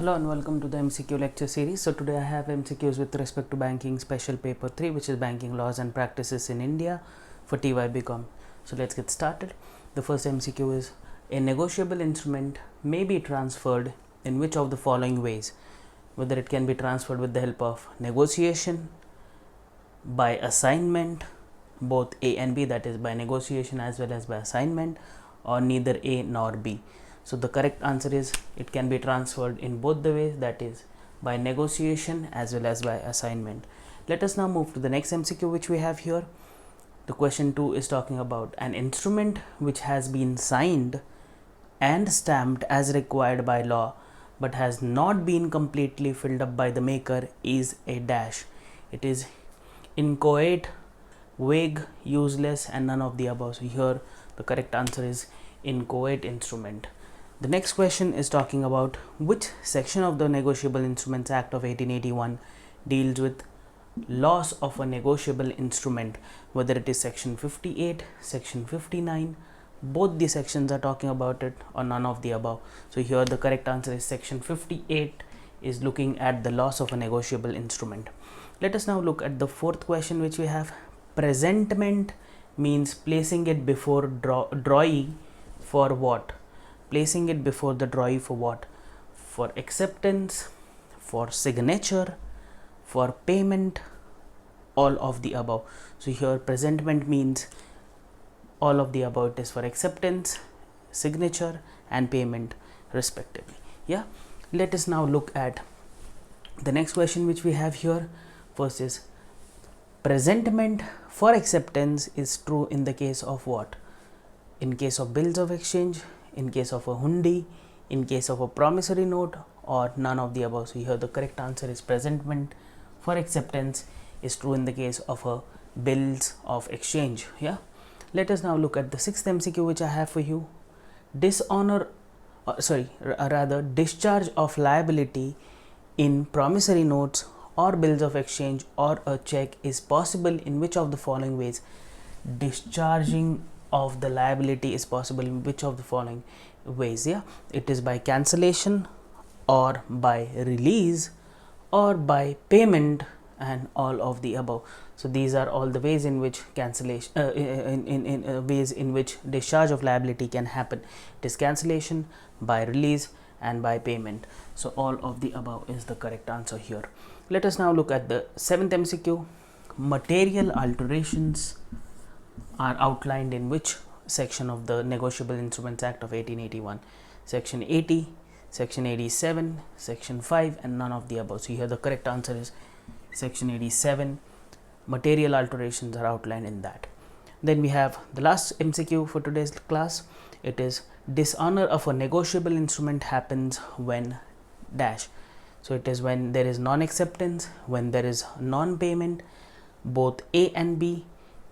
Hello and welcome to the MCQ lecture series. So today I have MCQs with respect to banking special paper 3, which is banking laws and practices in India for TYBCom. So let's get started. The first MCQ is: a negotiable instrument may be transferred in which of the following ways? Whether it can be transferred with the help of negotiation, by assignment, both A and B, that is by negotiation as well as by assignment, or neither A nor B. So the correct answer is it can be transferred in both the ways, that is by negotiation as well as by assignment. Let us now move to the next MCQ which we have here. The question 2 is talking about an instrument which has been signed and stamped as required by law but has not been completely filled up by the maker is a dash. It is inchoate, vague, useless, and none of the above. So here the correct answer is inchoate instrument. The next question is talking about which section of the Negotiable Instruments Act of 1881 deals with loss of a negotiable instrument, whether it is section 58, section 59, both the sections are talking about it, or none of the above. So here the correct answer is section 58 is looking at the loss of a negotiable instrument. Let us now look at the fourth question which we have. Presentment means placing it before drawee for what? Placing it before the drawee for what? For acceptance, for signature, for payment, all of the above. So here presentment means all of the above. It is for acceptance, signature, and payment respectively. Yeah. Let us now look at the next question which we have here. First is presentment for acceptance is true in the case of what? In case of bills of exchange, in case of a hundi, in case of a promissory note, or none of the above. So here the correct answer is presentment for acceptance is true in the case of a bills of exchange. Yeah. Let us now look at the sixth MCQ which I have for you. Discharge of liability in promissory notes or bills of exchange or a check is possible in which of the following ways? Discharging of the liability is possible in which of the following ways? Yeah, it is by cancellation or by release or by payment and all of the above. So these are all the ways in which cancellation ways in which discharge of liability can happen. It is cancellation, by release, and by payment. So all of the above is the correct answer here. Let us now look at the seventh MCQ. Material alterations are outlined in which section of the Negotiable Instruments Act of 1881? Section 80, section 87, section 5, and none of the above. So here the correct answer is section 87. Material alterations are outlined in that. Then we have the last MCQ for today's class. It is dishonor of a negotiable instrument happens when dash. So it is when there is non-acceptance, when there is non-payment, both A and B,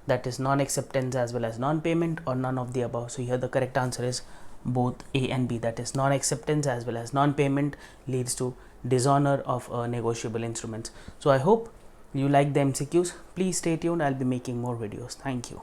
that is non-acceptance as well as non-payment, or none of the above. So here the correct answer is both A and B, that is non-acceptance as well as non-payment leads to dishonor of negotiable instruments. So I hope you like the MCQs. Please stay tuned. I'll be making more videos. Thank you.